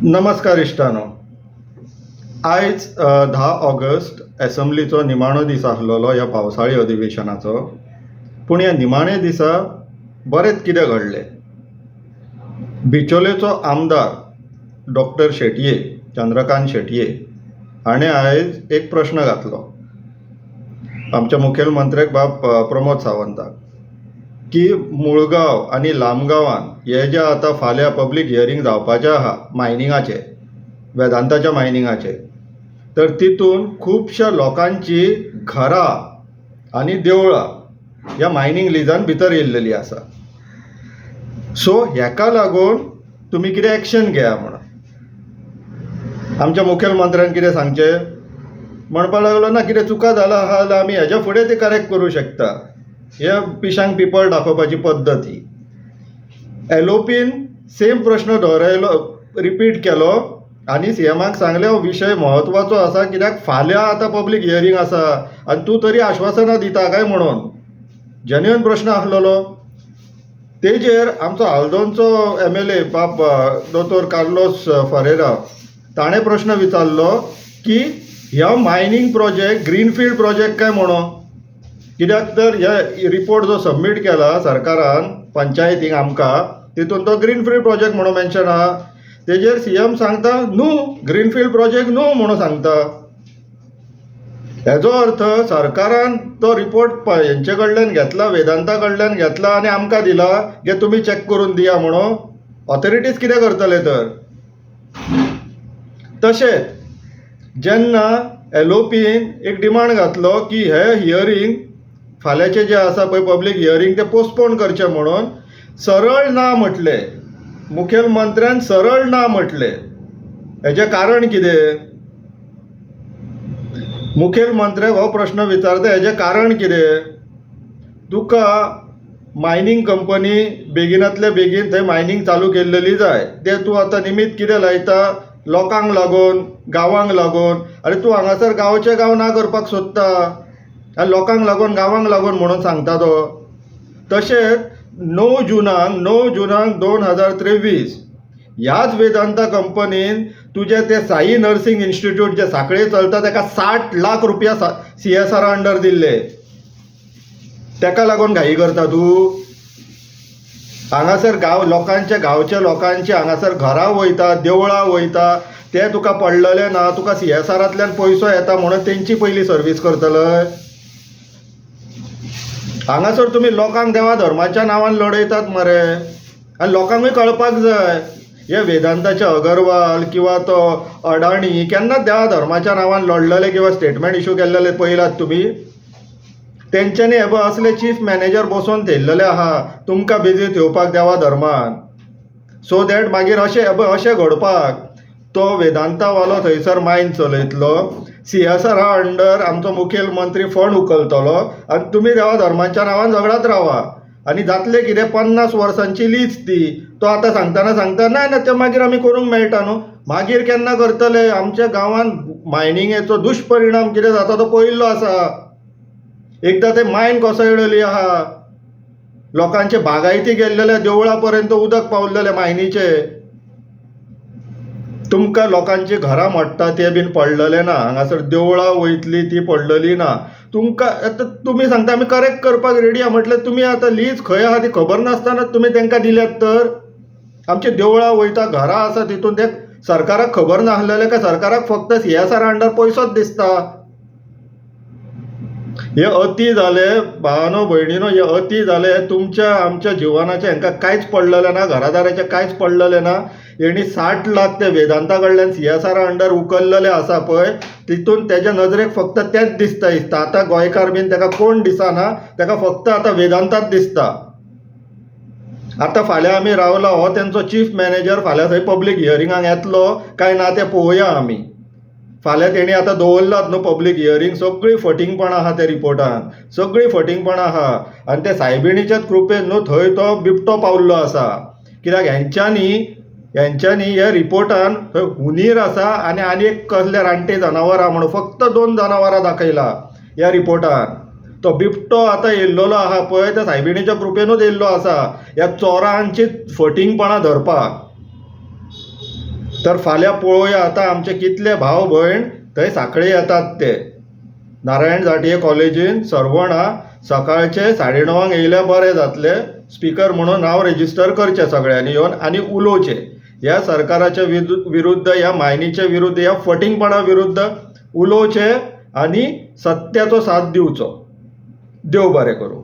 नमस्कार इश्टानो. आयज 10 ऑगस्ट एसम्बलीचो निमाणो दीस आसलेलो ह्या पावसाळी अधिवेशनाचो. पूण ह्या निमाणे दिसा बरेंच कितें घडलें. बिचोलेचो आमदार डॉक्टर शेटये, चंद्रकांत शेटये हाणें आयज एक प्रश्न घातलो आमच्या मुखेलमंत्र्याक बाब प्रमोद सावंताक की मुळगांव आनी लामगांवान हे जे आतां फाल्यां पब्लीक हियरींग जावपाचें आहा मायनिंगाचें, वेदांताच्या मायनिंगाचें, तर तितून खुबश्या लोकांची घरां आनी देवळां ह्या मायनींग लिजान भितर येयल्लेलीं आसा. सो हेका लागून तुमी कितें एक्शन घेया म्हणून. आमच्या मुखेलमंत्र्यान कितें सांगचें म्हणपाक लागलो, ना कितें चुका जाला आहा जाल्यार आमी हेज्या फुडें ती करेक्ट करूं शकता. हे पिशांक पिपळ दाखोवपाची पद्दत ही. एलओपीन सेम प्रश्न दोहरायलो, रिपीट केलो आनी सीएमाक सांगलें हो विशय म्हत्वाचो आसा कित्याक फाल्यां आतां पब्लीक हियरींग आसा आनी तूं तरी आश्वासनां दिता काय म्हणून. जेन्युइन प्रश्न आसलेलो. तेजेर आमचो हालदोनचो MLA बाब दोतोर कार्लोस फरेरा ताणें प्रश्न विचारलो की ह्या मायनींग प्रोजेक्ट ग्रीनफिल्ड प्रोजेक्ट काय म्हणून. कित्याक तर हे रिपोर्ट जो सबमीट केला सरकारान पंचायतीक आमकां, तितून तो ग्रीनफिल्ड प्रोजेक्ट म्हणून मेन्शन आहा. तेजेर सीएम सांगता न्हू, ग्रीनफिल्ड प्रोजेक्ट न्हू म्हणून सांगता. हेजो अर्थ सरकारान तो रिपोर्ट हेंचे कडल्यान घेतला, वेदांता कडल्यान घेतला आनी आमकां दिला की तुमी चॅक करून दिया म्हणून. ऑथॉरिटीज कितें करतले तर. तशेंच जेन्ना एलओपीन एक डिमांड घातलो की हे हियरींग फाल्यांचे जे आसा पळय पब्लीक हियरींग ते पोस्टपोन करचे म्हणून, सरळ ना म्हटलें. मुखेलमंत्र्यान सरळ ना म्हटलें. हेजें कारण कितें. मुखेलमंत्र्याक हो प्रश्न विचारता हेजें कारण कितें. तुका मायनींग कंपनी बेगिनांतल्या बेगीन थंय मायनींग चालू केल्लेली जाय. तें तूं आतां निमित्त कितें लायता, लोकांक लागून, गांवांक लागून. अरे तूं हांगासर गांवचे गांव ना करपाक सोदता आनी लोकांक लागून गांवांक लागून म्हणून सांगता तो. तशेंच 9 जुनाक 2023 ह्याच वेदांता कंपनीन तुजें तें साई नर्सिंग इन्स्टिट्यूट जे सांखळे चलता ताका 60 लाख रुपया CSR अंडर दिल्ले. ताका लागून घाई करता तूं. हांगासर गांवच्या लोकांचे हांगासर घरां वयता, देवळां वयता, ते तुका पडलेले ना. तुका CSRांतल्यान पयसो येता म्हणून तेंची पयली सर्वीस करतले. हांगासर तुमी लोकांक देवा धर्माच्या नांवान लडयतात मरे. आनी लोकांकूय कळपाक जाय हे वेदांताचे अगरवाल किंवा तो अडाणी केन्नाच देवा धर्माच्या नांवान लडलेले किंवा स्टेटमेंट इश्यू केल्लेले पळयलात तुमी. तेंच्यांनी हे असले चीफ मॅनेजर बसोवन थेयल्लेले आहा तुमकां बेजीत येवपाक देवा धर्मान. सो दॅट मागीर अशें घडपाक तो वेदांतावालो थंयसर मायन चलयतलो, CSR अंडर आमचो मुखेलमंत्री फंड उखलतलो आनी तुमी देवा धर्माच्या नांवान झगडात रावा. आनी जातले कितें 50 वर्सांची लीज ती. तो आतां सांगता ना ना तें मागीर आमी करूंक मेळटा न्हू. मागीर केन्ना करतले. आमच्या गांवांत मायनिंगेचो दुश्परिणाम कितें जाता तो पळयल्लो आसा. एकदां ते मायन कोसळ्ळली आहा. लोकांचे बागायती गेल्लेले, देवळां पर्यंत उदक पावल्लेले मायनीचे. तुमकां लोकांची घरां मोडटा ते बीन पडलेले ना. हांगासर देवळां वयतली ती पडलेली ना. तुमकां आतां तुमी सांगता आमी करेक्ट करपाक रेडी आहा म्हटल्यार तुमी आतां लीज खंय आहा ती खबर नासतना तुमी तांकां दिल्यात तर. आमची देवळां वयता, घरां आसा तितून ते सरकाराक खबर नासलेले काय सरकाराक फक्त CSR अंडर पयसोच दिसता. हे अती जाले भावानो भयणीनो, हे अती जाले. तुमच्या आमच्या जिवनाचे हांकां कांयच पडलेलें ना, घरादाराचें कांयच पडलेलें ना. हेणी 60 लाख ते वेदांता कडल्यान CSR अंडर उखल्लेले आसा पळय, तितून तेज्या नजरेक फक्त तेंच दिसता. आतां गोंयकार बीन ताका कोण दिसना, ताका फक्त आतां वेदांताच दिसता. आतां फाल्यां आमी रावला हो तेंचो चीफ मॅनेजर फाल्यां थंय पब्लीक हियरिंगाक येतलो काय ना तें पळोवया आमी. फाल्यां तेणी आतां दवरलात न्हू पब्लीक हियरींग. सगळी फटिंगपणां आहा त्या रिपोर्टान, सगळी फटिंगपणां आहा. आनी ते सायबिणीच्याच कृपेन न्हू थंय तो बिबटो पावल्लो आसा. कित्याक हेंच्यांनी ह्या रिपोर्टान थंय हुनीर आसा आनी एक कसले रानटे जनावरां म्हणून फक्त 2 जनावरां दाखयला ह्या रिपोर्टान. तो बिबटो आतां येयल्लो आहा पळय त्या सायबिणीच्या कृपेनूच येयल्लो आसा ह्या चोरांची फटिंगपणां धरपाक. तर फाल्यां पळोवया आतां आमचे कितले भाव भयण थंय सांखळे येतात ते नारायण झांटये कॉलेजीन सर्वणा सकाळचे 9:30 येयल्यार बरें जातलें. स्पिकर म्हणून नांव रेजिस्टर करचें सगळ्यांनी येवन आनी उलोवचें ह्या सरकाराच्या विरुद्ध, ह्या मायनीच्या विरुद्ध, ह्या फटिंगपणा विरुद्ध उलोवचें आनी सत्याचो साथ दिवचो. देव बरें करूं.